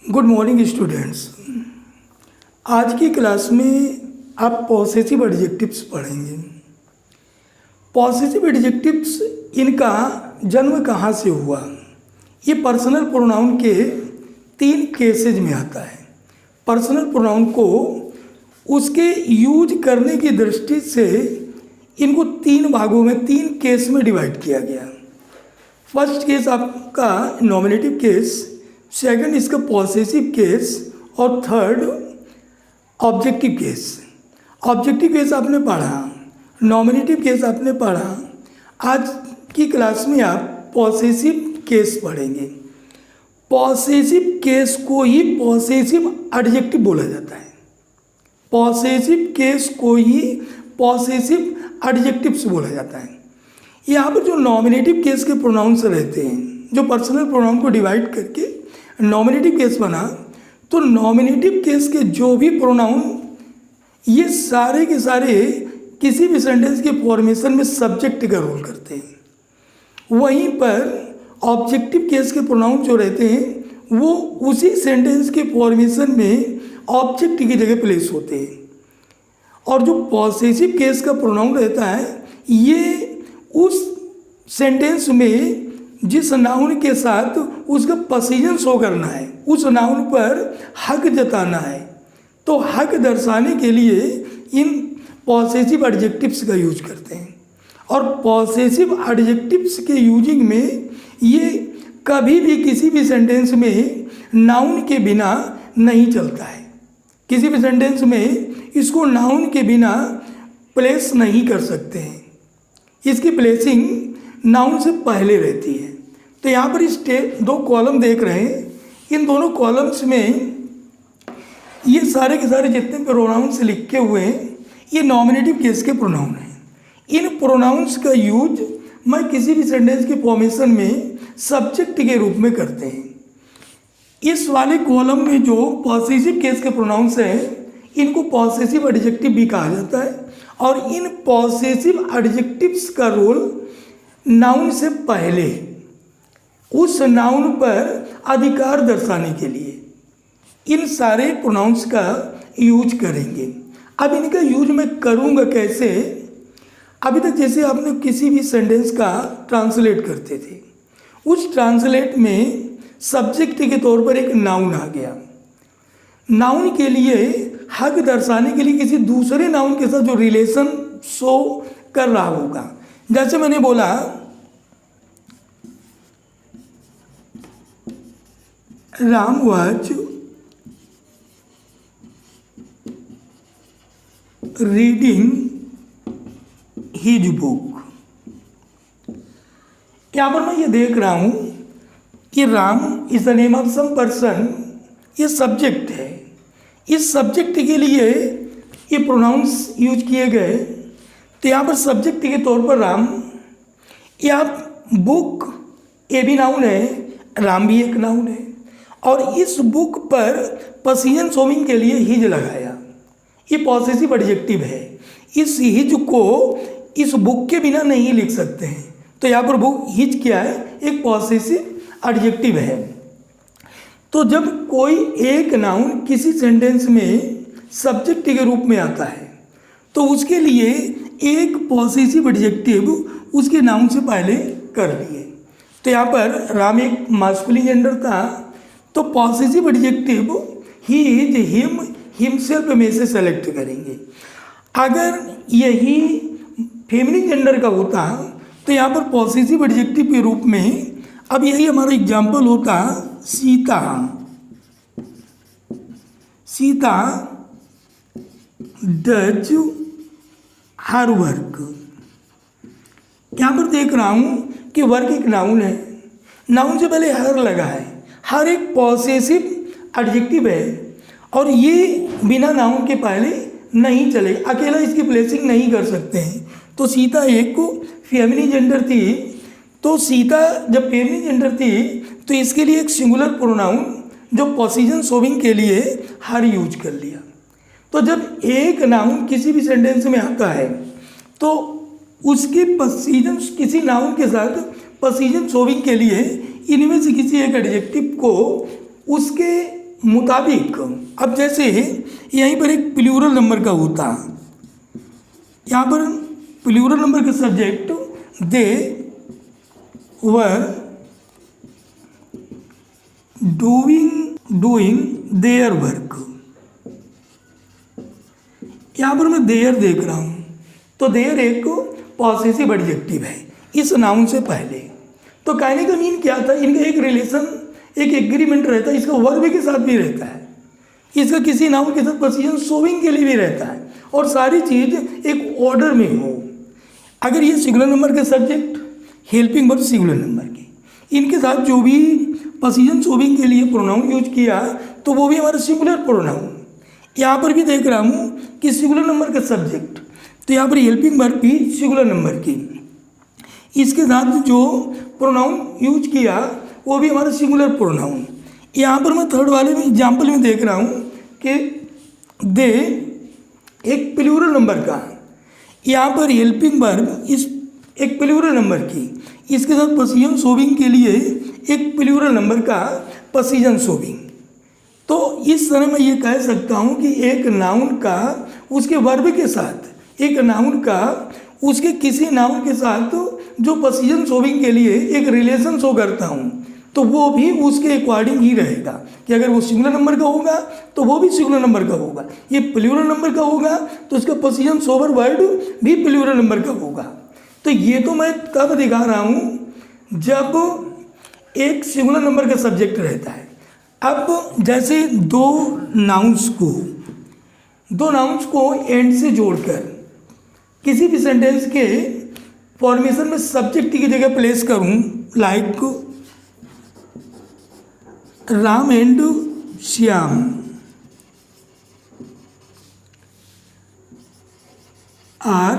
Good morning students. आज की class में आप पॉसेसिव एडजेक्टिव्स पढ़ेंगे। पॉसेसिव एडजेक्टिव्स, इनका जन्म कहाँ से हुआ? ये पर्सनल प्रोनाउन के 3 केसेज में आता है। पर्सनल प्रोनाउन को उसके यूज करने की दृष्टि से इनको 3 भागों में 3 केस में डिवाइड किया गया। फर्स्ट केस आपका नॉमिनेटिव केस, सेकंड इसका पॉसेसिव केस और third objective case. Objective case आपने पढ़ा, नॉमिनेटिव केस आपने पढ़ा। आज की क्लास में आप पॉसेसिव केस पढ़ेंगे। पॉसेसिव केस को ही पॉसेसिव एडजेक्टिव बोला जाता है। पॉसेसिव केस को ही पॉसेसिव एडजेक्टिव्स बोला जाता है। यहाँ पर जो नॉमिनेटिव केस के प्रोनाउंस रहते हैं, जो पर्सनल प्रोनाउन को डिवाइड करके नॉमिनेटिव केस बना, तो नॉमिनेटिव केस के जो भी प्रोनाउन, ये सारे के सारे किसी भी सेंटेंस के फॉर्मेशन में सब्जेक्ट का रोल करते हैं। वहीं पर ऑब्जेक्टिव केस के प्रोनाउन जो रहते हैं वो उसी सेंटेंस के फॉर्मेशन में ऑब्जेक्ट की जगह प्लेस होते हैं। और जो पॉसेसिव केस का प्रोनाउन रहता है, ये उस सेंटेंस में जिस नाउन के साथ उसका पोजीशन शो करना है, उस नाउन पर हक जताना है, तो हक दर्शाने के लिए इन पॉसेसिव एडजेक्टिव्स का यूज करते हैं। और पॉसेसिव एडजेक्टिव्स के यूजिंग में ये कभी भी किसी भी सेंटेंस में नाउन के बिना नहीं चलता है। किसी भी सेंटेंस में इसको नाउन के बिना प्लेस नहीं कर सकते हैं। इसकी प्लेसिंग नाउन से पहले रहती है। तो यहाँ पर इस 2 कॉलम देख रहे हैं, इन दोनों कॉलम्स में ये सारे के सारे जितने प्रोनाउंस लिखे हुए हैं, ये नॉमिनेटिव केस के प्रोनाउन हैं। इन प्रोनाउंस का यूज मैं किसी भी सेंटेंस के फॉर्मेशन में सब्जेक्ट के रूप में करते हैं। इस वाले कॉलम में जो पॉसेसिव केस के प्रोनाउंस हैं, इनको पॉसेसिव एडजेक्टिव भी कहा जाता है। और इन पॉसेसिव एडजेक्टिव्स का रोल नाउन से पहले उस नाउन पर अधिकार दर्शाने के लिए इन सारे प्रोनाउंस का यूज करेंगे। अब इनका यूज मैं करूँगा कैसे? अभी तक जैसे आपने किसी भी सेंटेंस का ट्रांसलेट करते थे, उस ट्रांसलेट में सब्जेक्ट के तौर पर एक नाउन आ गया। नाउन के लिए हक दर्शाने के लिए किसी दूसरे नाउन के साथ जो रिलेशन शो कर रहा होगा। जैसे मैंने बोला Ram was reading his book. यहाँ पर मैं ये देख रहा हूँ कि Ram is the name of some person, ये सब्जेक्ट है। इस सब्जेक्ट के लिए ये प्रोनाउंस यूज किए गए। तो यहाँ पर सब्जेक्ट के तौर पर राम, या बुक ये भी नाउन है, राम भी एक नाउन है। और इस बुक पर पोजीशन शोइंग के लिए हिज लगाया, ये पॉसेसिव एडजेक्टिव है। इस हिज को इस बुक के बिना नहीं लिख सकते हैं। तो यहाँ पर बुक हिज क्या है? एक पॉसेसिव एडजेक्टिव है। तो जब कोई एक नाउन किसी सेंटेंस में सब्जेक्ट के रूप में आता है, तो उसके लिए एक पॉसेसिव एडजेक्टिव उसके नाउन से पहले कर लिए। तो यहाँ पर राम एक मास्कुलिन जेंडर था, तो possessive adjective he, is, him, himself में से सेलेक्ट करेंगे। अगर यही फेमिनिन जेंडर का होता तो यहाँ पर पॉसेसिव एडजेक्टिव के रूप में, अब यही हमारा एग्जाम्पल होता Sita. Sita does her work. यहाँ पर देख रहा हूँ कि वर्क एक नाउन है, नाउन से पहले हर लगा है। हर एक पॉसेसिव एडजेक्टिव है और ये बिना नाउन के पहले नहीं चले, अकेला इसकी प्लेसिंग नहीं कर सकते हैं। तो सीता एक को फेमिनिन जेंडर थी, तो सीता जब फेमिनिन जेंडर थी तो इसके लिए एक सिंगुलर प्रोनाउन जो पोजीशन शोइंग के लिए हर यूज कर लिया। तो जब एक नाउन किसी भी सेंटेंस में आता है तो उसके पोजीशन किसी नाउन के साथ पोजीशन शोइंग के लिए इनमें से किसी एक एडजेक्टिव को उसके मुताबिक, अब जैसे यहीं पर एक प्लूरल नंबर का होता, यहाँ पर प्लूरल नंबर का subject they were doing their work, यहाँ पर मैं देयर देख रहा हूँ, तो देयर एक पॉसेसिव एडजेक्टिव है इस नाउन से पहले। तो कहने का मीन क्या था, इनका एक रिलेशन, एक एग्रीमेंट रहता है, इसका वर्ब के साथ भी रहता है, इसका किसी नाउन के साथ पोजीशन शोइंग के लिए भी रहता है, और सारी चीज़ एक ऑर्डर में हो। अगर ये सिंगुलर नंबर के subject, helping verb singular number के, इनके साथ जो भी पोजीशन शोइंग के लिए प्रोनाउन यूज किया तो वो भी हमारा सिंगुलर प्रोनाउन। यहाँ पर भी देख रहा हूँ कि सिंगुलर नंबर का सब्जेक्ट, तो यहाँ पर हेल्पिंग वर्ब भी सिंगुलर नंबर की, इसके साथ जो प्रोनाउन यूज किया वो भी हमारा सिंगुलर प्रोनाउन। यहाँ पर मैं थर्ड वाले में एग्जाम्पल में देख रहा हूँ कि दे एक प्लूरल नंबर का, यहाँ पर हेल्पिंग वर्ब इस एक प्लूरल नंबर की, इसके साथ पोजीशन शोइंग के लिए एक प्लूरल नंबर का पोजीशन शोइंग। तो इस तरह मैं ये कह सकता हूँ कि एक नाउन का उसके वर्ब के साथ, एक नाउन का उसके किसी नाउन के साथ जो पोजीशन शोइंग के लिए एक रिलेशन शो करता हूँ, तो वो भी उसके अकॉर्डिंग ही रहेगा कि अगर वो सिंगुलर नंबर का होगा तो वो भी सिंगुलर नंबर का होगा, ये प्लूरल नंबर का होगा तो उसका पोजीशन शोवर वर्ड भी प्लूरल नंबर का होगा। तो ये तो मैं कब दिखा रहा हूँ, जब एक सिंगुलर नंबर का सब्जेक्ट रहता है। अब जैसे दो नाउन्स को एंड से जोड़कर किसी भी सेंटेंस के फॉर्मेशन में सब्जेक्ट की जगह प्लेस करूं, like Ram and Shyam are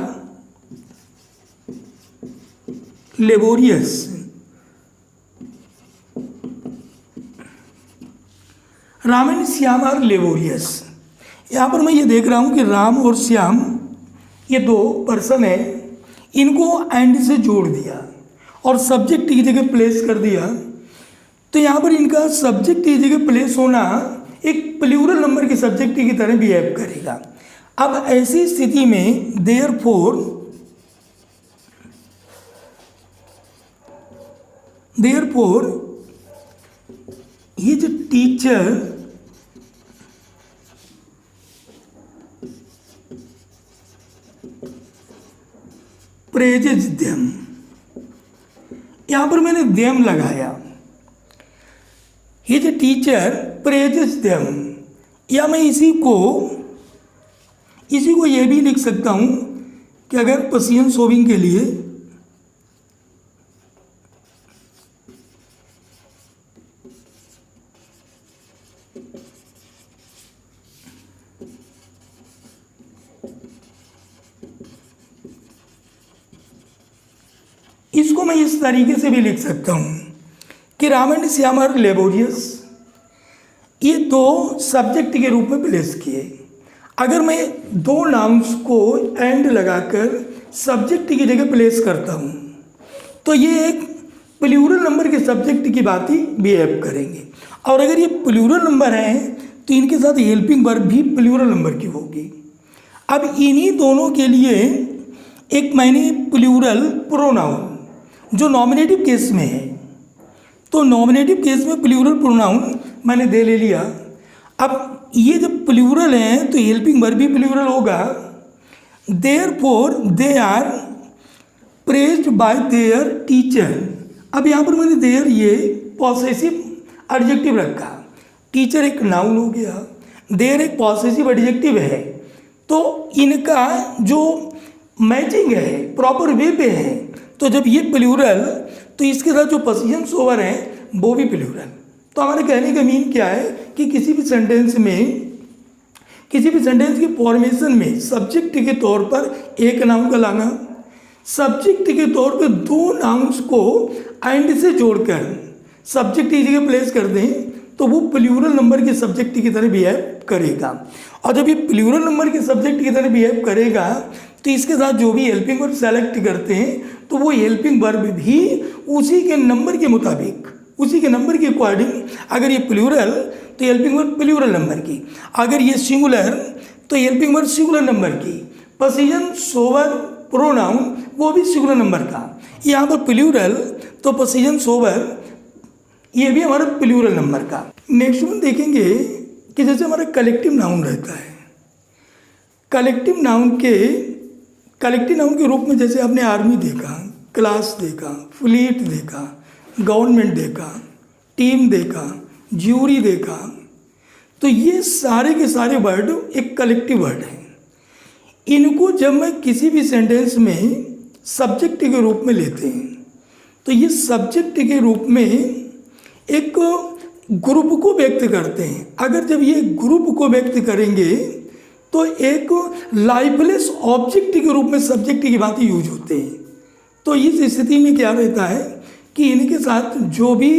laborious, Ram and Shyam are laborious. यहाँ पर मैं ये देख रहा हूँ कि राम और श्याम ये दो पर्सन है, इनको एंड से जोड़ दिया और सब्जेक्ट की जगह प्लेस कर दिया, तो यहाँ पर इनका सब्जेक्ट की जगह प्लेस होना एक प्लूरल नंबर के सब्जेक्ट की तरह बिहेव करेगा। अब ऐसी स्थिति में therefore his teacher praises them, यहाँ पर मैंने देम लगाया, हिज टीचर प्रेजेज देम, या मैं इसी को ये भी लिख सकता हूँ कि अगर पोजीशन शोइंग के लिए इसको मैं इस तरीके से भी लिख सकता हूँ कि Ram and Shyam are laborious, ये दो सब्जेक्ट के रूप में प्लेस किए। अगर मैं दो नाउन्स को एंड लगाकर सब्जेक्ट की जगह प्लेस करता हूँ तो ये एक प्लूरल नंबर के सब्जेक्ट की बात ही बिहेव करेंगे, और अगर ये प्लूरल नंबर हैं तो इनके साथ हेल्पिंग वर्ब भी प्लूरल नंबर की होगी। अब इन्हीं दोनों के लिए एक मैंने प्लूरल प्रोनाउन जो नॉमिनेटिव केस में है, तो नॉमिनेटिव केस में प्लूरल प्रोनाउन मैंने दे ले लिया। अब ये जब प्लूरल हैं तो हेल्पिंग वर्ब भी प्लूरल होगा। Therefore they are praised by their teacher, अब यहाँ पर मैंने देयर ये पॉसेसिव एडजेक्टिव रखा, टीचर एक नाउन हो गया, देयर एक पॉसेसिव एडजेक्टिव है, तो इनका जो मैचिंग है प्रॉपर वे पे है। तो जब ये प्लूरल तो इसके साथ जो पोजीशन शोवर हैं वो भी प्लूरल। तो हमारे कहने का मीन क्या है कि किसी भी सेंटेंस के फॉर्मेशन में सब्जेक्ट के तौर पर एक नाउन का लाना, सब्जेक्ट के तौर पर दो नाउन्स को एंड से जोड़कर सब्जेक्ट की जगह प्लेस कर दें तो वो प्लूरल नंबर के सब्जेक्ट की तरह बिहेव करेगा। और जब ये प्लूरल नंबर के सब्जेक्ट की तरह बिहेव करेगा तो इसके साथ जो भी हेल्पिंग वर्ब सेलेक्ट करते हैं तो वो हेल्पिंग वर्ब भी उसी के नंबर के मुताबिक, उसी के नंबर के अकॉर्डिंग, अगर ये प्लूरल तो हेल्पिंग वर्ब प्लूरल नंबर की। अगर ये सिंगुलर तो हेल्पिंग वर्ब सिंगुलर नंबर की। पोजीशन सोवर प्रोनाउन वो भी सिंगुलर नंबर का। यहाँ पर प्लूरल तो पोजीशन सोवर ये भी हमारा प्लूरल नंबर का। नेक्स्ट वन देखेंगे कि जैसे हमारा कलेक्टिव नाउन रहता है, कलेक्टिव नाउन के रूप में जैसे आपने आर्मी देखा, क्लास देखा, फ्लीट देखा, गवर्नमेंट देखा, टीम देखा, ज्यूरी देखा, तो ये सारे के सारे वर्ड एक कलेक्टिव वर्ड हैं। इनको जब मैं किसी भी सेंटेंस में सब्जेक्ट के रूप में लेते हैं तो ये सब्जेक्ट के रूप में एक ग्रुप को व्यक्त करते हैं। अगर जब ये ग्रुप को व्यक्त करेंगे तो एक लाइफलेस ऑब्जेक्ट के रूप में सब्जेक्ट की भांति यूज होते हैं। तो इस स्थिति में क्या रहता है कि इनके साथ जो भी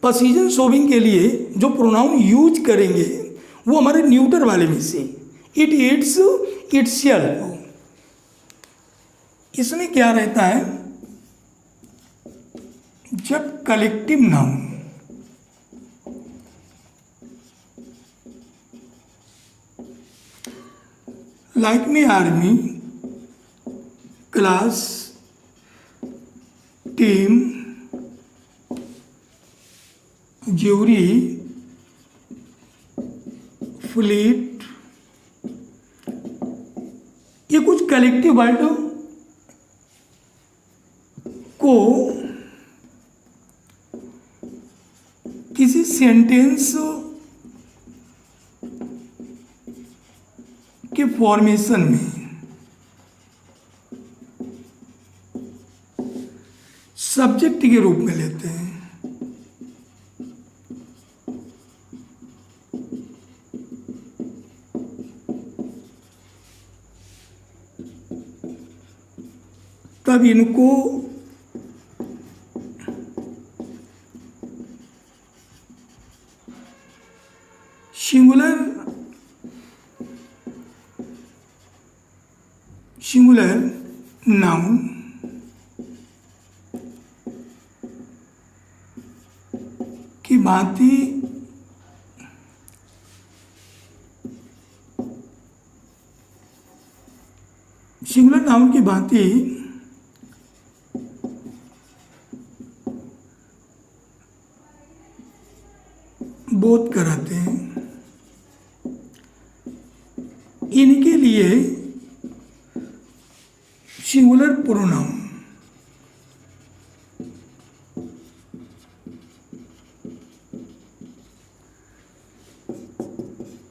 पोजीशन शोविंग के लिए जो प्रोनाउन यूज करेंगे वो हमारे न्यूटर वाले में से इट इट्स इटसेल्फ, इसमें क्या रहता है जब कलेक्टिव नाउन लाइक में army, class, team, jury, fleet, ये कुछ कलेक्टिव वर्ड को किसी सेंटेंस के फॉर्मेशन में सब्जेक्ट के रूप में लेते हैं। तब इनको सिंगुलर नाउन की भांति सिंगुलर नाउन की भांति बोध कराते हैं। इनके लिए singular pronoun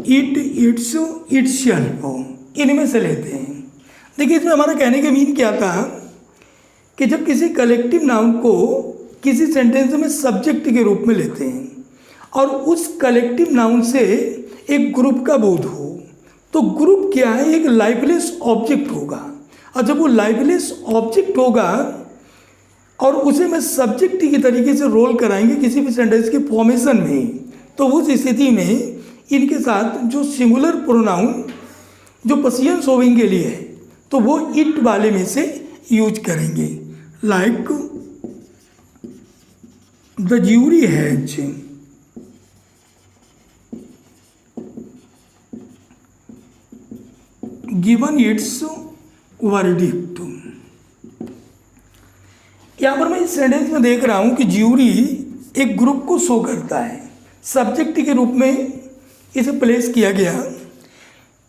it, it's, itself इनमें से लेते हैं। देखिए इसमें हमारा कहने का मीन क्या था कि जब किसी कलेक्टिव नाउन को किसी सेंटेंस में सब्जेक्ट के रूप में लेते हैं और उस कलेक्टिव नाउन से एक ग्रुप का बोध हो, तो ग्रुप क्या है, एक लाइफलेस ऑब्जेक्ट होगा। और जब वो लाइफलेस ऑब्जेक्ट होगा और उसे मैं सब्जेक्ट की तरीके से रोल कराएंगे किसी भी सेंटेंस के फॉर्मेशन में, तो उस स्थिति में इनके साथ जो सिंगुलर प्रोनाउन जो पोजीशन शोविंग के लिए है तो वो इट वाले में से यूज करेंगे। Like the jury has given it's verdict. यहाँ पर मैं इस सेंटेंस में देख रहा हूँ कि ज्यूरी एक ग्रुप को शो करता है, सब्जेक्ट के रूप में इसे प्लेस किया गया।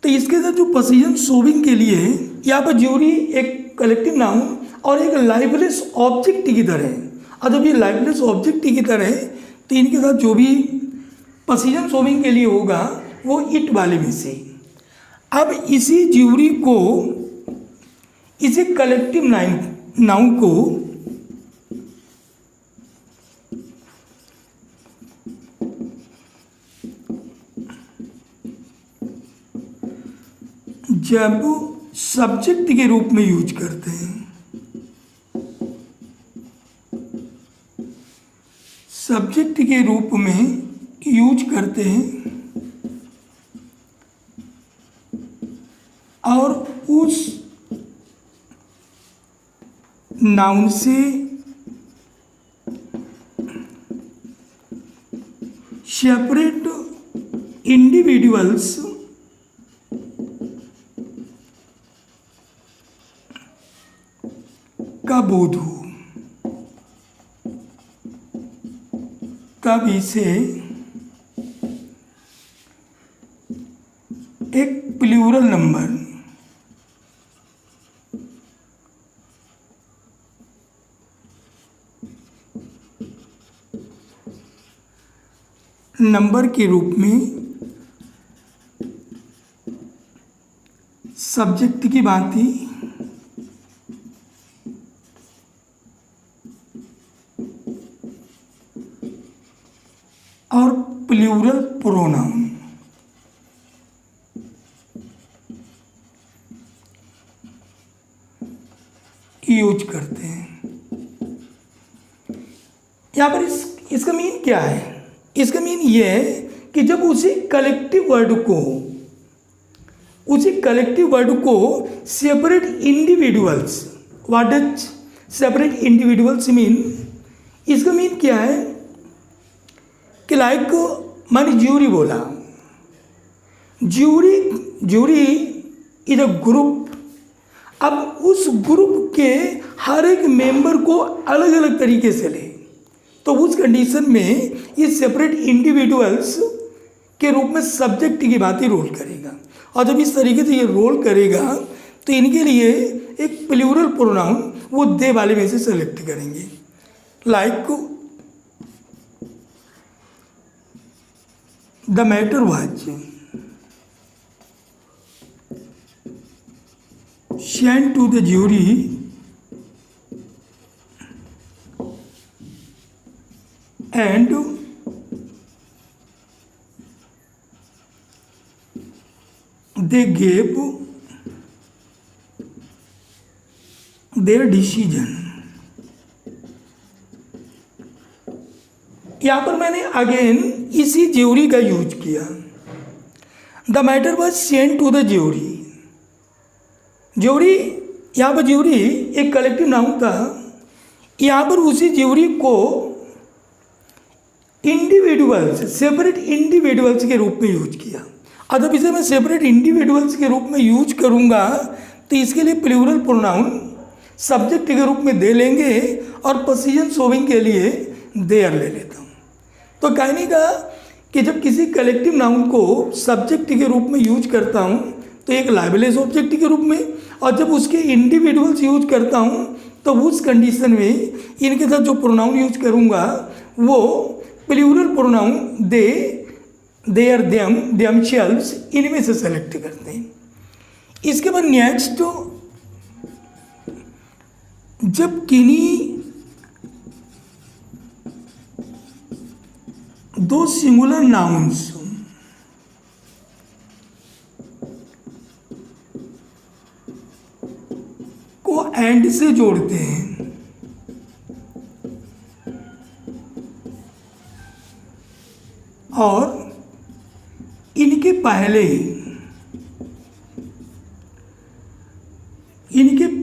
तो इसके साथ जो पोजीशन शोविंग के लिए यहाँ पर ज्यूरी एक कलेक्टिव नाउन और एक लाइफलेस ऑब्जेक्ट की तरह है। और जब ये लाइफलेस ऑब्जेक्ट की तरह है तो इनके साथ जो भी पोजीशन शोविंग के लिए होगा वो इट वाले में से। अब इसी ज्यूरी को, इसी कलेक्टिव नाउन को जब सब्जेक्ट के रूप में यूज करते हैं, सब्जेक्ट के रूप में यूज करते हैं और उस नाउन से सेपरेट इंडिविजुअल्स का बोध हो, तब इसे एक प्लूरल नंबर के रूप में सब्जेक्ट की भांति और प्लूरल प्रोनाउन यूज करते हैं। यहाँ पर इसका मीन क्या है? इसका मीन ये है कि जब उसी कलेक्टिव वर्ड को separate individuals, what does separate individuals mean? इसका मीन क्या है कि लाइक मैंने ज्यूरी बोला, ज्यूरी इज अ ग्रुप। अब उस ग्रुप के हर एक मेंबर को अलग अलग तरीके से ले, तो उस कंडीशन में ये सेपरेट इंडिविजुअल्स के रूप में सब्जेक्ट की बात ही रोल करेगा। और जब इस तरीके से ये रोल करेगा तो इनके लिए एक प्लूरल प्रोनाउन वो दे वाले में से सेलेक्ट करेंगे। Like the matter was sent to the jury and they gave their decision। यहाँ पर मैंने अगेन इसी ज्यूरी का यूज किया। The matter was sent to the jury. Jury, यहाँ पर ज्यूरी एक कलेक्टिव नाउन था, यहाँ पर उसी ज्यूरी को इंडिविजुअल्स, सेपरेट इंडिविजुअल्स के रूप में यूज किया। और जब इसे मैं सेपरेट इंडिविजुअल्स के रूप में यूज करूँगा तो इसके लिए प्लूरल प्रोनाउन सब्जेक्ट के रूप में दे लेंगे और पोजीशन शोविंग के लिए देयर ले लेता हूँ। तो कहने का कि जब किसी कलेक्टिव नाउन को सब्जेक्ट के रूप में यूज करता हूँ तो एक लाइबलेस ऑब्जेक्ट के रूप में, और जब उसके इंडिविजुअल्स यूज करता हूँ तो उस कंडीशन में इनके साथ जो प्रोनाउन यूज करूँगा वो plural pronoun they, their, them, themselves, इनमें से सेलेक्ट करते हैं। इसके बाद नेक्स्ट, जब किन्हीं दो सिंगुलर नाउन्स को एंड से जोड़ते हैं और इनके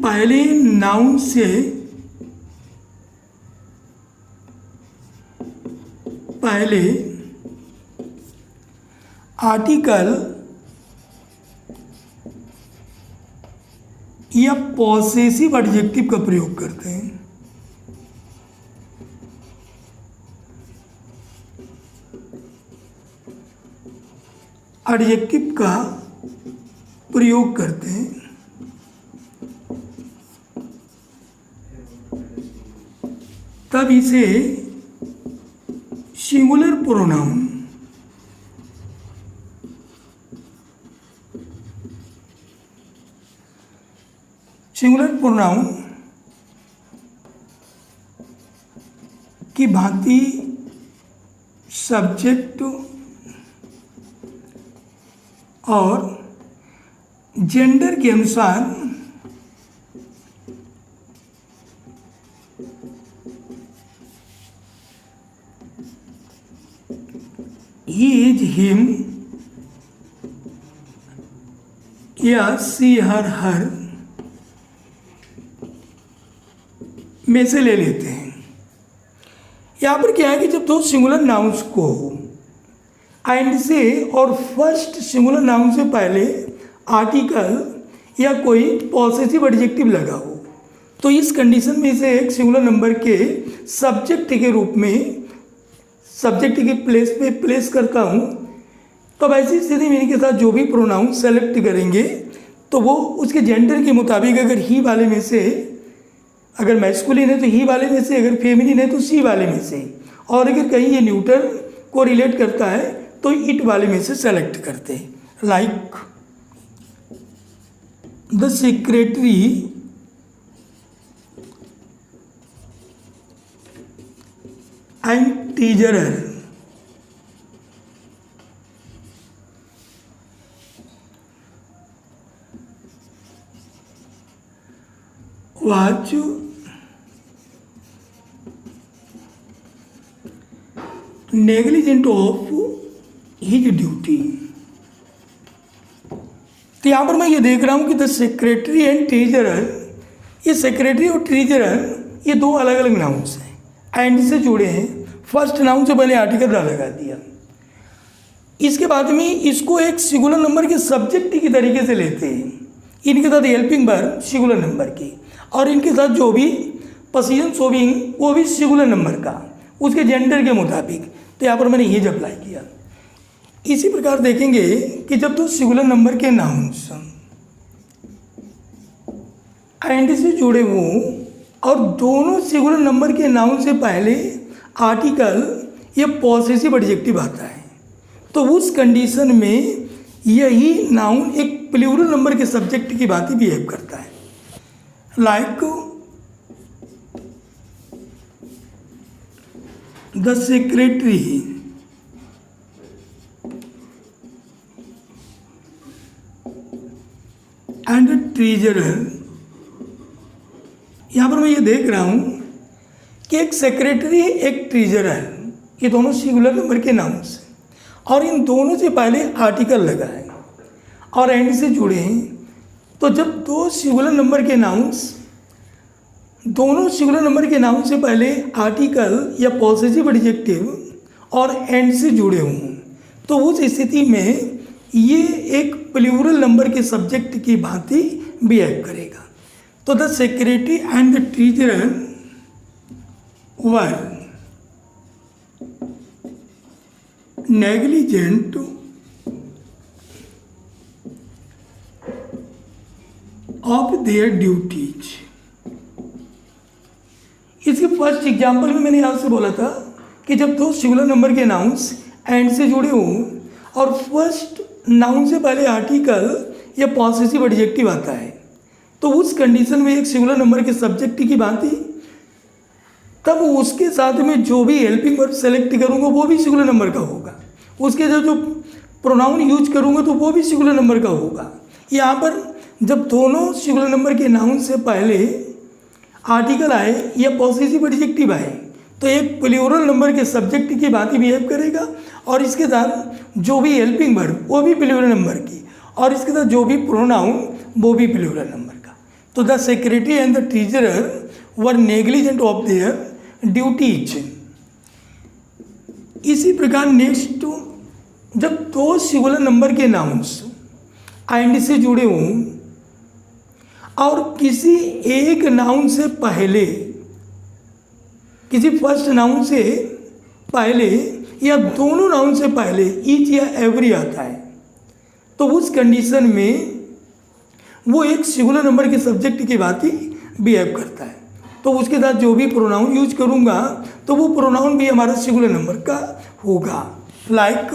पहले नाउन से पहले आर्टिकल या पॉसेसिव एडजेक्टिव का प्रयोग करते हैं। एडजेक्टिव का प्रयोग करते हैं तब इसे सिंगुलर प्रोनाउन की भांति सब्जेक्ट और जेंडर के अनुसार ही इज हिम या सी हर में से ले लेते हैं। यहाँ पर क्या है कि जब दो सिंगुलर नाउन्स को एंड से और फर्स्ट सिंगुलर नाउन से पहले आर्टिकल या कोई पॉसेसिव एडजेक्टिव लगा हो, तो इस कंडीशन में इसे एक सिंगुलर नंबर के सब्जेक्ट के रूप में सब्जेक्ट के प्लेस पे प्लेस करता हूँ। तब ऐसी स्थिति में इनके साथ जो भी प्रोनाउन सेलेक्ट करेंगे तो वो उसके जेंडर के मुताबिक, अगर ही वाले में से, अगर मैस्कुलिन है तो ही वाले में से, अगर फेमिनिन है तो सी वाले में से, और अगर कहीं ये न्यूट्रल को रिलेट करता है तो इट वाले में से सेलेक्ट करते हैं। Like the secretary and treasurer watch negligent of his duty. तो यहाँ पर मैं ये देख रहा हूँ कि द सेक्रेटरी एंड ट्रेजरर, ये सेक्रेटरी और ट्रेजरर ये दो अलग अलग नाउन्स हैं, एंड से जुड़े हैं। फर्स्ट नाउन से पहले आर्टिकल लगा दिया, इसके बाद में इसको एक सिंगुलर नंबर के सब्जेक्ट की तरीके से लेते हैं, इनके साथ हेल्पिंग वर्ब सिंगुलर नंबर की, और इनके साथ जो भी पोजीशन शोविंग वो भी सिंगुलर नंबर का, उसके जेंडर के मुताबिक। तो यहाँ पर मैंने ये अप्लाई किया। इसी प्रकार देखेंगे कि जब दो सिंगुलर नंबर के नाउन्स एंड से जुड़े हों और दोनों सिंगुलर नंबर के नाउन से पहले आर्टिकल या पॉसेसिव एडजेक्टिव आता है, तो उस कंडीशन में यही नाउन एक प्लूरल नंबर के सब्जेक्ट की बात ही बिहेव करता है। Like the secretary and treasurer. यहाँ पर मैं ये देख रहा हूँ कि एक सेक्रेटरी एक ट्रेजरर, ये दोनों सिंगुलर नंबर के नाउन्स हैं और इन दोनों से पहले आर्टिकल लगा है और एंड से जुड़े हैं। तो जब दो सिंगुलर नंबर के नाउन्स, दोनों सिंगुलर नंबर के नाउन से पहले आर्टिकल या पॉसेसिव एडजेक्टिव और एंड से जुड़े हों, तो उस स्थिति में ये एक प्लूरल नंबर के सब्जेक्ट की भांति बिहेव करेगा। तो the secretary and the treasurer were negligent of their duties. इसके फर्स्ट एग्जाम्पल में मैंने आपसे बोला था कि जब दो सिंगुलर नंबर के नाउन्स एंड से जुड़े हों और फर्स्ट नाउन से पहले आर्टिकल या पॉसेसिव एडजेक्टिव आता है, तो उस कंडीशन में एक सिंगुलर नंबर के सब्जेक्ट की भांति तब उसके साथ में जो भी हेल्पिंग वर्ब सेलेक्ट करूँगा वो भी सिंगुलर नंबर का होगा, उसके जो प्रोनाउन यूज करूँगा तो वो भी सिंगुलर नंबर का होगा। यहाँ पर जब दोनों सिंगुलर नंबर के नाउन से पहले आर्टिकल आए या पॉसेसिव एडजेक्टिव आए तो एक प्लूरल नंबर के सब्जेक्ट की भांति बिहेव करेगा और इसके साथ जो भी हेल्पिंग वर्ब वो भी प्लूरल नंबर की और इसके साथ जो भी प्रोनाउन वो भी प्लूरल नंबर का। तो the secretary and the treasurer were negligent of their duties. इसी प्रकार नेक्स्ट, जब दो सिंगुलर नंबर के नाउन्स एंड से जुड़े हों और किसी एक नाउन से पहले, किसी फर्स्ट नाउन से पहले या दोनों नाउन से पहले ईच या एवरी आता है, तो उस कंडीशन में वो एक सिंगुलर नंबर के सब्जेक्ट की बात ही बिहेव करता है। तो उसके साथ जो भी प्रोनाउन यूज करूँगा तो वो प्रोनाउन भी हमारा सिंगुलर नंबर का होगा। Like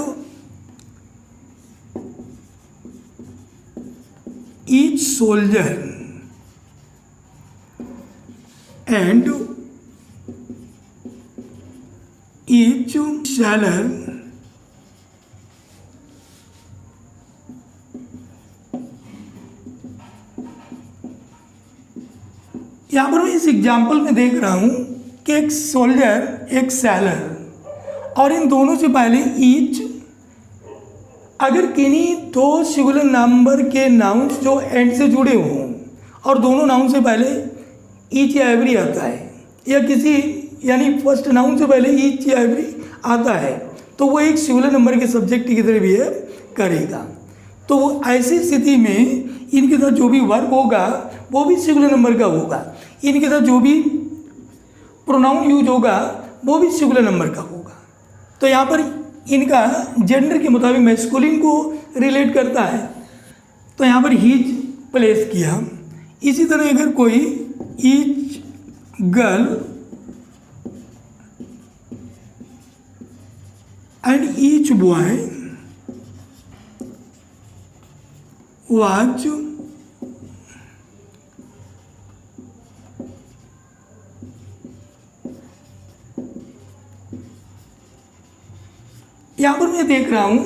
each soldier and each sailor यहाँ पर मैं इस एग्जाम्पल में देख रहा हूँ कि एक सोल्जर एक सैलर और इन दोनों से पहले ईच, अगर किन्हीं दो सिंगुलर नंबर के नाउन्स जो एंड से जुड़े हों और दोनों नाउन से पहले ईच या एवरी आता है या किसी यानी फर्स्ट नाउन से पहले ईच या एवरी आता है, तो वो एक सिंगुलर नंबर के सब्जेक्ट की तरह बिहेव करेगा। तो वो ऐसी स्थिति में इनके साथ जो भी वर्ब होगा वो भी सिंगुलर नंबर का होगा, इनके साथ जो भी प्रोनाउन यूज होगा वो भी सिंगुलर नंबर का होगा। तो यहाँ पर इनका जेंडर के मुताबिक मैस्कुलिन को रिलेट करता है, तो यहाँ पर हीज प्लेस किया। इसी तरह अगर कोई each girl and each boy was यहाँ पर मैं देख रहा हूँ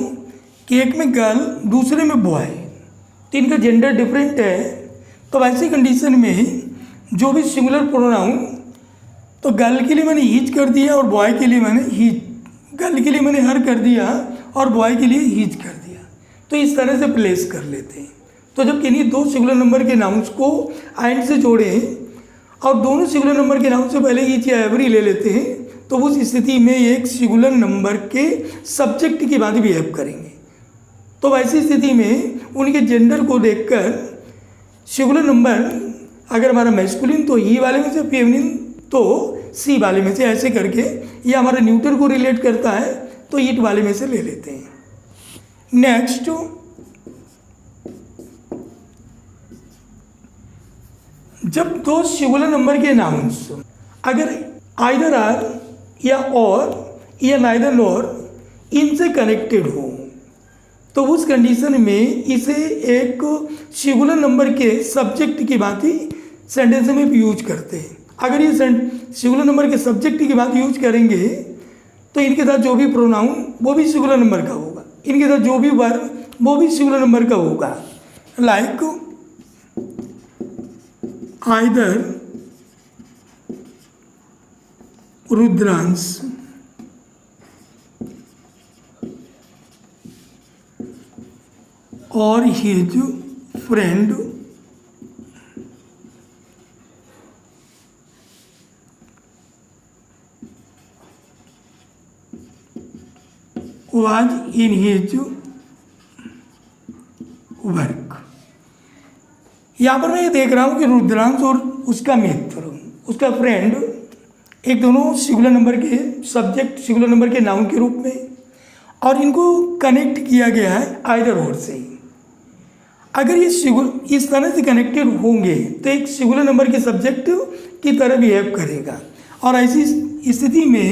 कि एक में गर्ल दूसरे में बॉय, तो इनका जेंडर डिफरेंट है। तो वैसी कंडीशन में जो भी सिंगुलर प्रोनाउन, तो गर्ल के लिए मैंने हीज कर दिया और बॉय के लिए मैंने हीज, गर्ल के लिए मैंने हर कर दिया और बॉय के लिए हीज कर दिया। तो इस तरह से प्लेस कर लेते हैं। तो जब किन्हीं दो सिंगुलर नंबर के नाउन्स को एंड से जोड़ें और दोनों सिंगुलर नंबर के नाउन से पहले ईच या एवरी ले लेते हैं, तो उस स्थिति में एक सिंगुलर नंबर के सब्जेक्ट की बात बिहेव करेंगे। तो वैसी स्थिति में उनके जेंडर को देखकर सिंगुलर नंबर अगर हमारा मैस्कुलिन तो ई वाले में से, फेमिनिन तो सी वाले में से, ऐसे करके ये हमारा न्यूटर को रिलेट करता है, तो ईट वाले में से ले लेते हैं। नेक्स्ट, जब दो सिंगुलर नंबर के नाउन्स अगर आइदर आर या और या नाइदर नॉर इनसे कनेक्टेड हो, तो उस कंडीशन में इसे एक सिंगुलर नंबर के सब्जेक्ट की बात ही सेंटेंस में यूज करते हैं। अगर ये सिंगुलर नंबर के सब्जेक्ट की बात यूज करेंगे तो इनके साथ जो भी प्रोनाउन वो भी सिंगुलर नंबर का होगा, इनके साथ जो भी वर्ब वो भी सिंगुलर नंबर का होगा। लाइक आइदर रुद्रांश और his friend was in his work. यहाँ पर मैं ये देख रहा हूँ कि रुद्रांश और उसका मित्र, उसका फ्रेंड, एक दोनों सिंगुलर नंबर के सब्जेक्ट, सिंगुलर नंबर के नाउन के रूप में, और इनको कनेक्ट किया गया है आइदर और से। अगर ये इस तरह से कनेक्टेड होंगे तो एक सिंगुलर नंबर के सब्जेक्ट की तरह बिहेव करेगा, और ऐसी स्थिति में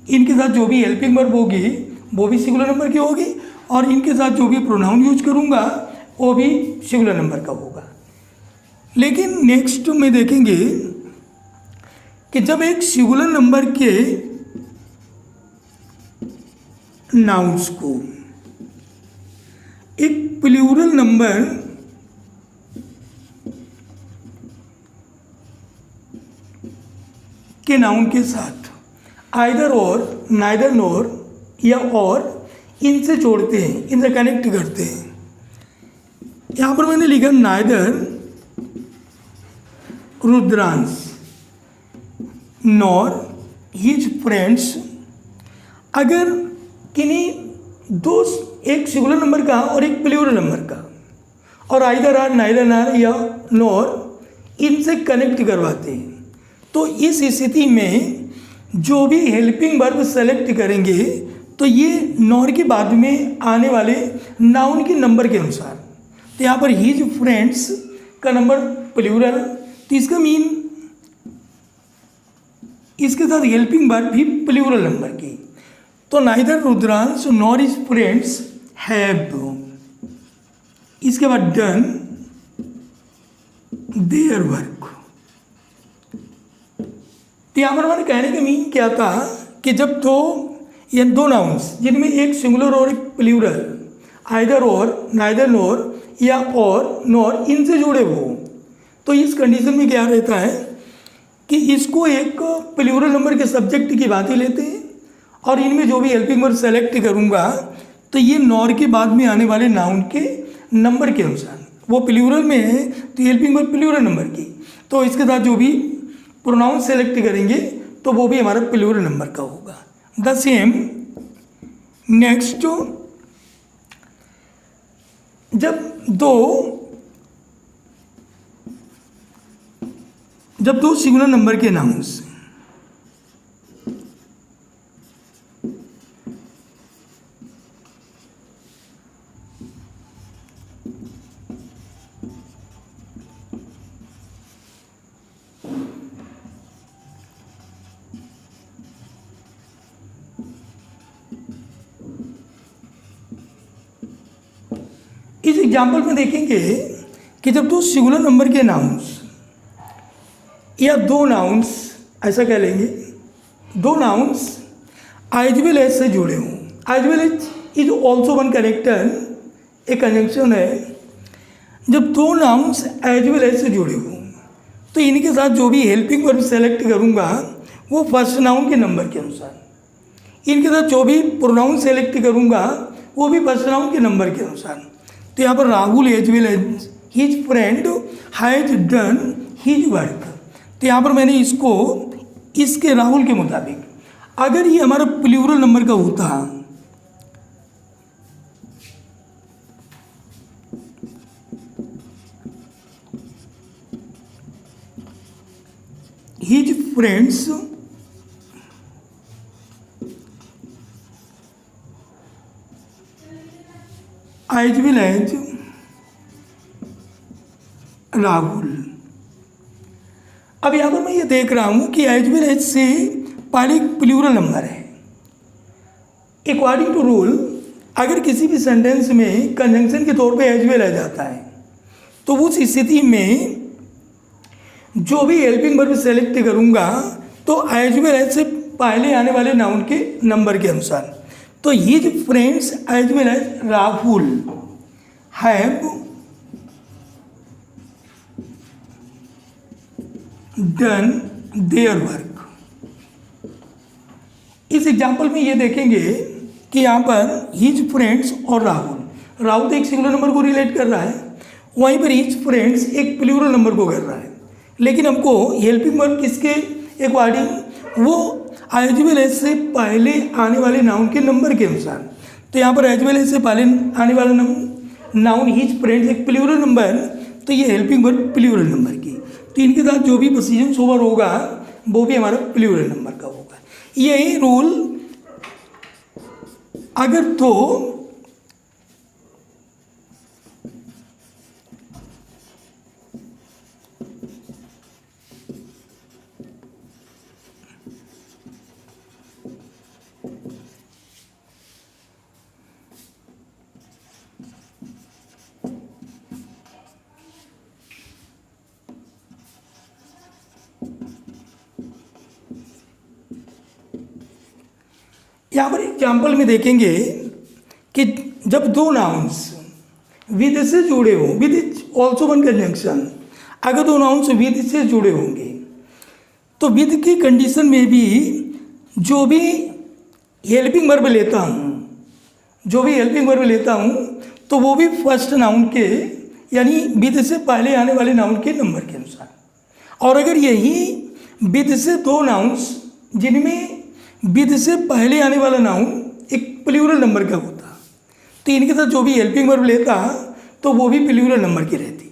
इनके साथ जो भी हेल्पिंग वर्ब होगी वो भी सिंगुलर नंबर की होगी, और इनके साथ जो भी प्रोनाउन यूज करूँगा वो भी सिंगुलर नंबर का होगा। लेकिन नेक्स्ट में देखेंगे कि जब एक सिंगुलर नंबर के नाउन्स को एक प्लूरल नंबर के नाउन के साथ आइदर और, नाइदर नॉर या और इनसे जोड़ते हैं, इनसे कनेक्ट करते हैं। यहाँ पर मैंने लिखा neither Rudransh nor his friends. अगर किन्हीं दो, एक सिंगुलर नंबर का और एक प्लूरल नंबर का, और आइदर आर, नाइदर नार या नॉर इनसे कनेक्ट करवाते हैं, तो इस स्थिति में जो भी हेल्पिंग वर्ब सेलेक्ट करेंगे तो ये नॉर के बाद में आने वाले नाउन के नंबर के अनुसार, तो यहाँ पर हिज फ्रेंड्स का नंबर प्लूरल, तो इसका मीन इसके साथ हेल्पिंग वर्ब भी प्लूरल नंबर की। तो neither Rudransh nor his friends have, इसके बाद डन देयर वर्क। तो यहाँ पर हमारे कहने का मीन क्या था कि जब ये दो नाउन्स जिनमें एक सिंगुलर और एक प्लूरल, आइदर और, नाइदर नॉर या और, नॉर इनसे जुड़े हो, तो इस कंडीशन में क्या रहता है कि इसको एक प्लूरल नंबर के सब्जेक्ट की बात ही लेते हैं, और इनमें जो भी हेल्पिंग वर्ब सेलेक्ट करूँगा तो ये नॉर के बाद में आने वाले नाउन के नंबर के अनुसार, वो प्लूरल में है तो हेल्पिंग वर्ब प्लूरल नंबर की, तो इसके साथ जो भी प्रोनाउन सेलेक्ट करेंगे तो वो भी हमारा प्लूरल नंबर का होगा। द सेम नेक्स्ट, जब दो सिंगुलर नंबर के नाउन्स इस एग्जाम्पल में देखेंगे कि जब दो सिंगुलर नंबर के नाउन्स या दो नाउन्स, ऐसा कह लेंगे, दो नाउन्स एज वेल एज से जुड़े हों। As well as is also one connector, एक कंजंक्शन है। जब दो नाउन्स एज वेल एज से जुड़े हों तो इनके साथ जो भी हेल्पिंग वर्ब सेलेक्ट करूँगा वो फर्स्ट नाउन के नंबर के अनुसार, इनके साथ जो भी प्रोनाउन सेलेक्ट करूँगा वो भी फर्स्ट नाउन के नंबर के अनुसार। तो यहाँ पर Rahul as well as his friend has done his work. तो यहाँ पर मैंने इसको इसके राहुल के मुताबिक, अगर ये हमारा प्लूरल नंबर का होता, his friends as well as Rahul. अब यहाँ पर मैं ये देख रहा हूँ कि एज वेल एज से पहले एक प्लूरल नंबर है। अकॉर्डिंग टू रूल, अगर किसी भी सेंटेंस में कंजंक्शन के तौर पे एज वेल एज आता है तो उस स्थिति में जो भी हेल्पिंग वर्ब सेलेक्ट करूँगा तो एज वेल एज से पहले आने वाले नाउन के नंबर के अनुसार। तो his friends as well as Rahul have done their work. इस एग्जाम्पल में ये देखेंगे कि यहाँ पर हिज फ्रेंड्स और राहुल तो एक सिंगुलर नंबर को रिलेट कर रहा है, वहीं पर हिज फ्रेंड्स एक प्लूरल नंबर को कर रहा है। लेकिन हमको हेल्पिंग वर्ब किसके अकॉर्डिंग, वो एज वेल एज से पहले आने वाले नाउन के नंबर के अनुसार। तो यहाँ पर एज वेल एज से पहले आने वाला नाउन हिज फ्रेंड्स एक प्लूरल नंबर, तो ये हेल्पिंग वर्ब प्लूरल नंबर की। तो इनके साथ जो भी पोजीशन ओवर होगा वो भी हमारा प्लूरल नंबर का होगा। यही रूल अगर तो यहाँ पर एग्जाम्पल में देखेंगे कि जब दो नाउन्स विद से जुड़े हों, with is also one conjunction, अगर दो नाउन्स विद से जुड़े होंगे तो विद की कंडीशन में भी जो भी हेल्पिंग वर्ब लेता हूँ तो वो भी फर्स्ट नाउन के, यानी विद से पहले आने वाले नाउन के नंबर के अनुसार। और अगर यही विद से दो नाउन्स जिनमें विद से पहले आने वाला नाउन एक प्लूरल नंबर का होता तो इनके साथ जो भी हेल्पिंग वर्ब लेता तो वो भी प्लूरल नंबर की रहती,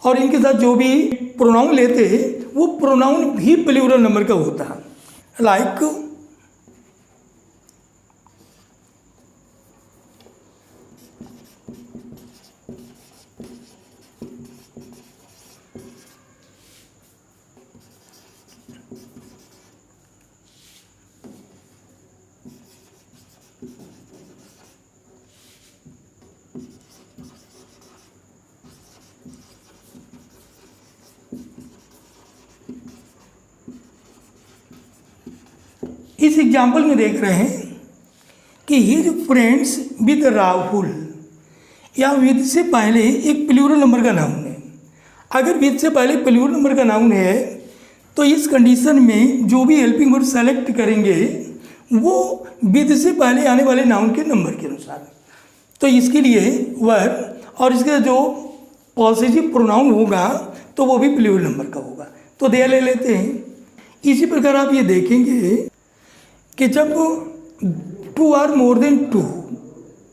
और इनके साथ जो भी प्रोनाउन लेते वो प्रोनाउन भी प्लूरल नंबर का होता। लाइक इस एग्जाम्पल में देख रहे हैं कि हिज फ्रेंड्स विद राहुल, या विद से पहले एक प्लूरल नंबर का नाउन है। अगर विद से पहले प्लूरल नंबर का नाउन है तो इस कंडीशन में जो भी हेल्पिंग वर्ब सेलेक्ट करेंगे वो विद से पहले आने वाले नाउन के नंबर के अनुसार। तो इसके लिए वर्ब और इसका जो पॉजिटिव प्रोनाउन होगा तो वो भी प्लूरल नंबर का होगा। तो दे ले लेते हैं। इसी प्रकार आप ये देखेंगे कि जब two or more than two,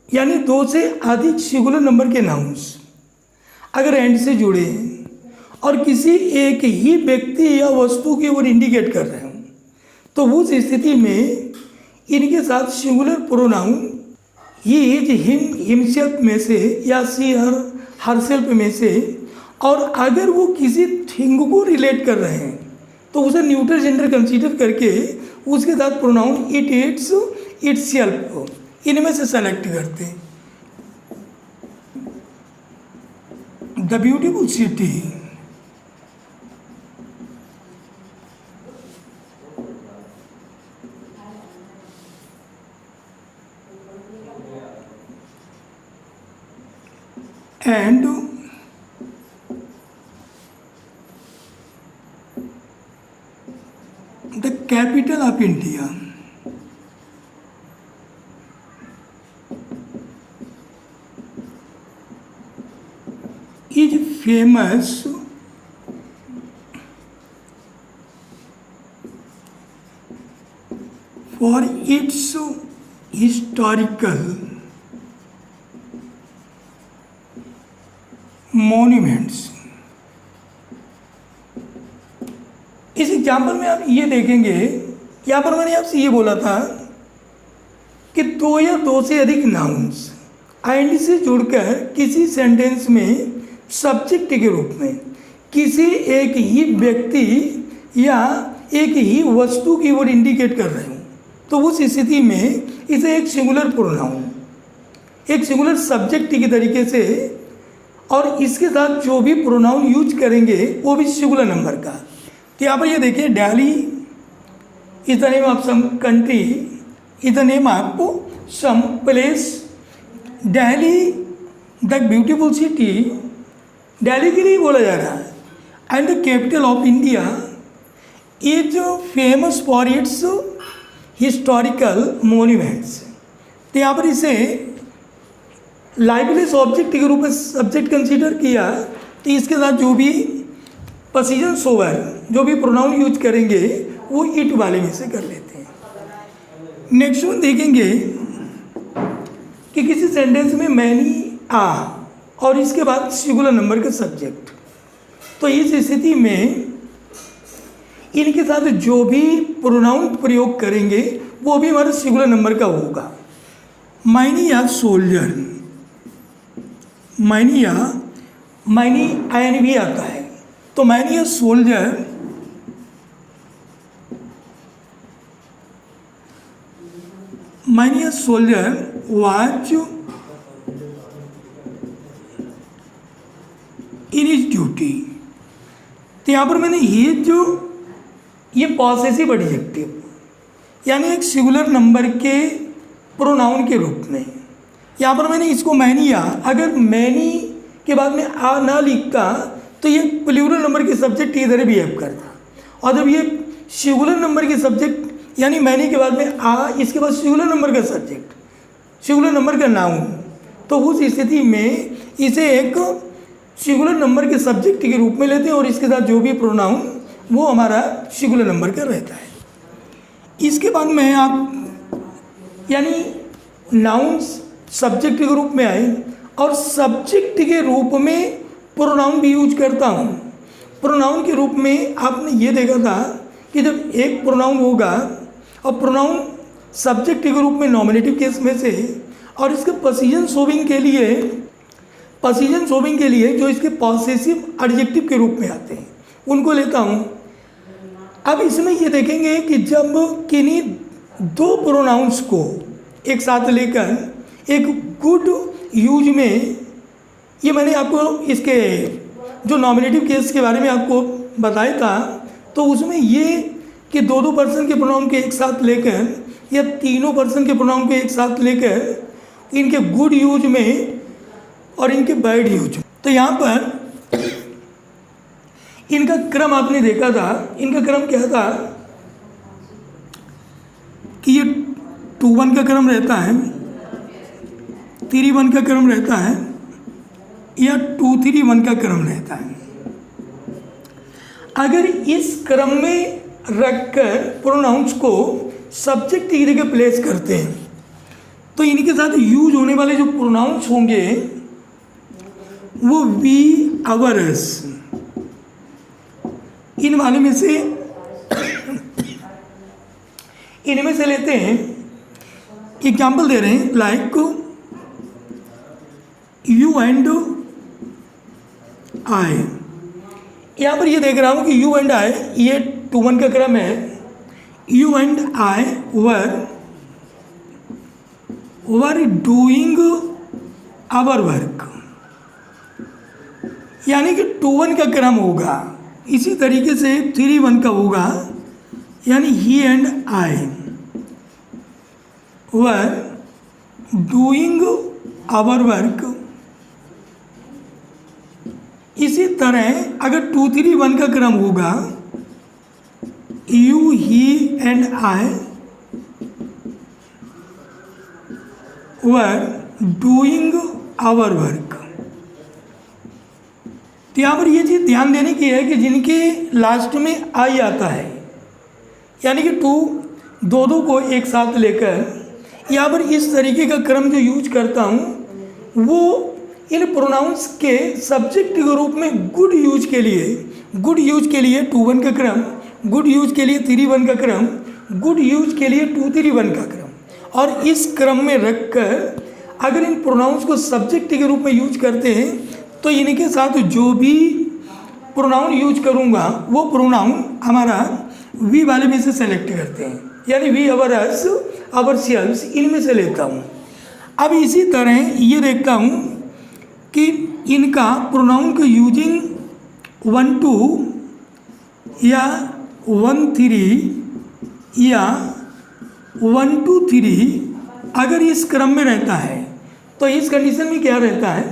यानी दो से अधिक सिंगुलर नंबर के नाउन्स अगर एंड से जुड़े हैं और किसी एक ही व्यक्ति या वस्तु की ओर इंडिकेट कर रहे हो, तो उस स्थिति में इनके साथ singular pronoun he is him himself में से या सी हरसेल्फ में से, और अगर वो किसी थिंग को रिलेट कर रहे हैं तो उसे न्यूट्रल जेंडर कंसीडर करके उसके साथ प्रोनाउन इट, इट्स, इटसेल्फ इनमें से सेलेक्ट करते हैं। The beautiful city, and the capital of India is famous for its historical monuments. इस एग्जाम्पल में आप ये देखेंगे, यहाँ पर मैंने आपसे ये बोला था कि दो या दो से अधिक नाउन्स आईएनडी से जुड़कर किसी सेंटेंस में सब्जेक्ट के रूप में किसी एक ही व्यक्ति या एक ही वस्तु की ओर इंडिकेट कर रहे हो, तो उस स्थिति में इसे एक सिंगुलर प्रोनाउन, एक सिंगुलर सब्जेक्ट के तरीके से, और इसके साथ जो भी प्रोनाउन यूज करेंगे वो भी सिंगुलर नंबर का। तो यहाँ पर ये देखिए, Delhi is the name of some country, is the name of some place. Delhi the beautiful city, Delhi के लिए बोला जा रहा है। And the capital of India is famous for its historical monuments. तो यहाँ पर इसे लाइबलेस ऑब्जेक्ट के रूप में सब्जेक्ट कंसीडर किया, तो इसके साथ जो भी पोजीशन सोवर, जो भी प्रोनाउन यूज करेंगे वो इट वाले में से कर लेते हैं। नेक्स्ट वन देखेंगे कि किसी सेंटेंस में मैनी आ और इसके बाद सिंगुलर नंबर का सब्जेक्ट, तो इस स्थिति में इनके साथ जो भी प्रोनाउन प्रयोग करेंगे वो भी हमारे सिंगुलर नंबर का होगा। मैनी या सोल्जर, मैनी या मैनी आयन भी आता है, तो मैनी या soldier was in his duty. तो यहाँ पर मैंने ये पॉसेसिव एडजेक्टिव यानी एक सिंगुलर नंबर के प्रोनाउन के रूप में, यहाँ पर मैंने इसको मैनी आ, अगर मैनी के बाद में आ ना लिखता तो ये प्लूरल नंबर के सब्जेक्ट की तरह बिहेव करता, और जब ये सिंगुलर नंबर के सब्जेक्ट यानी मैनी के बाद में आ, इसके बाद सिंगुलर नंबर का सब्जेक्ट, सिंगुलर नंबर का नाउन, तो उस स्थिति में इसे एक सिंगुलर नंबर के सब्जेक्ट के रूप में लेते हैं और इसके साथ जो भी प्रोनाउन वो हमारा सिंगुलर नंबर का रहता है। इसके बाद में आप यानी नाउन्स सब्जेक्ट के रूप में आए और सब्जेक्ट के रूप में प्रोनाउन भी यूज करता हूँ। प्रोनाउन के रूप में आपने ये देखा था कि जब एक प्रोनाउन होगा और प्रोनाउन सब्जेक्ट के रूप में नॉमिनेटिव केस में से, और इसके पोजीशन शोविंग के लिए जो इसके पॉसेसिव एडजेक्टिव के रूप में आते हैं उनको लेता हूँ। अब इसमें ये देखेंगे कि जब किन्हीं दो प्रोनाउंस को एक साथ लेकर एक गुड यूज में, ये मैंने आपको इसके जो नॉमिनेटिव केस के बारे में आपको बताया था, तो उसमें ये कि दो पर्सन के प्रोनाउन को एक साथ लेकर या तीनों पर्सन के प्रोनाउन को एक साथ लेकर इनके गुड यूज में और इनके बैड यूज। तो यहाँ पर इनका क्रम आपने देखा था, इनका क्रम क्या था कि ये 2-1 का क्रम रहता है, 3-1 का क्रम रहता है या 2-3-1 का क्रम रहता है। अगर इस क्रम में रखकर प्रोनाउंस को सब्जेक्ट की जगह प्लेस करते हैं तो इनके साथ यूज होने वाले जो प्रोनाउंस होंगे वो वी, अवर, अस, इन वाले में से इनमें से लेते हैं। एग्जाम्पल दे रहे हैं, लाइक यू एंड आई। यहाँ पर ये देख रहा हूँ कि यू एंड आई ये 2-1 का क्रम है। You and I were doing our work, यानी कि 2-1 का क्रम होगा। इसी तरीके से 3-1 का होगा, यानी he and I were doing our work. इसी तरह अगर 2-3-1 का क्रम होगा, you, he and I were doing our work. तो यहाँ पर ये चीज़ ध्यान देने की है कि जिनके लास्ट में आई आता है, यानी कि 2 को एक साथ लेकर यहाँ पर इस तरीके का क्रम जो यूज करता हूँ वो इन प्रोनाउंस के सब्जेक्ट के रूप में गुड यूज के लिए 2-1 का क्रम, गुड यूज के लिए 3-1 का क्रम, गुड यूज के लिए 2-3-1 का क्रम, और इस क्रम में रखकर अगर इन प्रोनाउंस को सब्जेक्ट के रूप में यूज करते हैं तो इनके साथ जो भी प्रोनाउन यूज करूँगा वो प्रोनाउन हमारा वी वाले में से सेलेक्ट करते हैं, यानी we, our, us, our selves, इनमें से लेता हूँ। अब इसी तरह ये देखता हूँ कि इनका प्रोनाउन को यूजिंग 1-2 या 1-3 या 1-2-3 अगर इस क्रम में रहता है तो इस कंडीशन में क्या रहता है,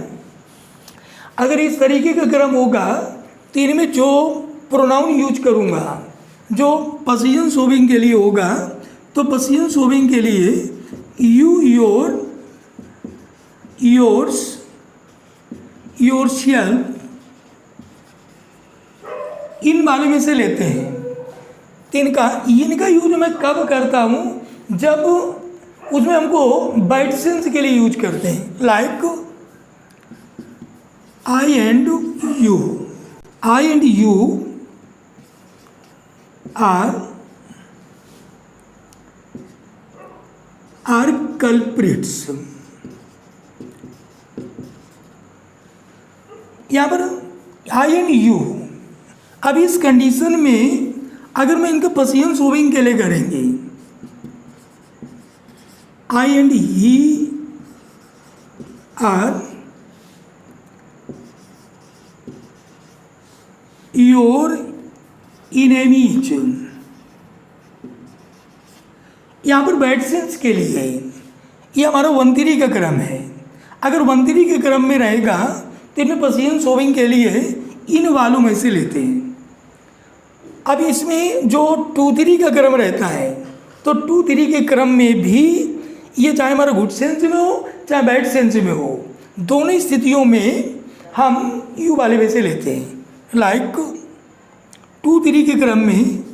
अगर इस तरीके का क्रम होगा तो इनमें जो प्रोनाउन यूज करूँगा जो पोजीशन शोविंग के लिए होगा, तो पोजीशन शोविंग के लिए यू, योर, योर्स, योरसेल्फ, इन वाले में से लेते हैं। तो इनका यूज मैं कब करता हूँ, जब उसमें हमको बाइट सेंस के लिए यूज करते हैं, like I and you, I and you are culprits. यहाँ पर आई एंड यू, अब इस कंडीशन में अगर मैं इनका पोजीशन शोविंग के लिए करेंगे, I and he are your enemies. यहाँ पर बैड सेंस के लिए ये हमारा 1-3 का क्रम है। अगर 1-3 के क्रम में रहेगा तो इनमें पोजीशन शोविंग के लिए इन वालों में से लेते हैं। अब इसमें जो 2-3 का क्रम रहता है तो 2-3 के क्रम में भी ये चाहे हमारा गुड सेंस में हो चाहे बैड सेंस में हो, दोनों स्थितियों में हम यू वाले में से लेते हैं। लाइक 2-3 के क्रम में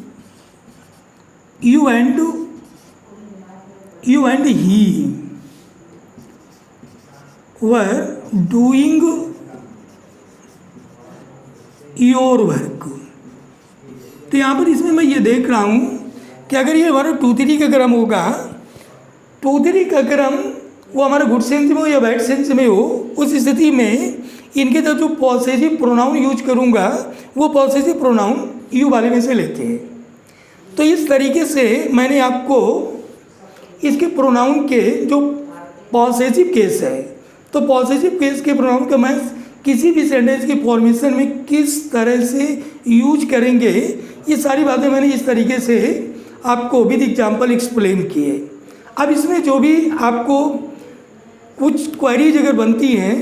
you and he were doing your work. तो यहाँ पर इसमें मैं ये देख रहा हूँ कि अगर ये हमारा 2-3 का क्रम होगा, 2-3 का क्रम वो हमारा गुड सेंस में हो या बैड सेंस में हो, उस स्थिति में इनके तरफ जो पॉसेसिव प्रोनाउन यूज करूँगा वो पॉसेसिव प्रोनाउन यू वाले में से लेते हैं। तो इस तरीके से मैंने आपको इसके प्रोनाउन के जो पॉसेसिव केस है, तो पॉसेसिव केस के प्रोनाउन का मैं किसी भी सेंटेंस की फॉर्मेशन में किस तरह से यूज करेंगे, ये सारी बातें मैंने इस तरीके से आपको विद एग्जाम्पल एक्सप्लेन किए। अब इसमें जो भी आपको कुछ क्वेरीज अगर बनती हैं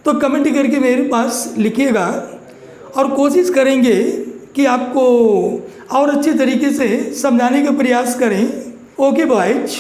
तो कमेंट करके मेरे पास लिखिएगा और कोशिश करेंगे कि आपको और अच्छे तरीके से समझाने का प्रयास करें। Okay boys.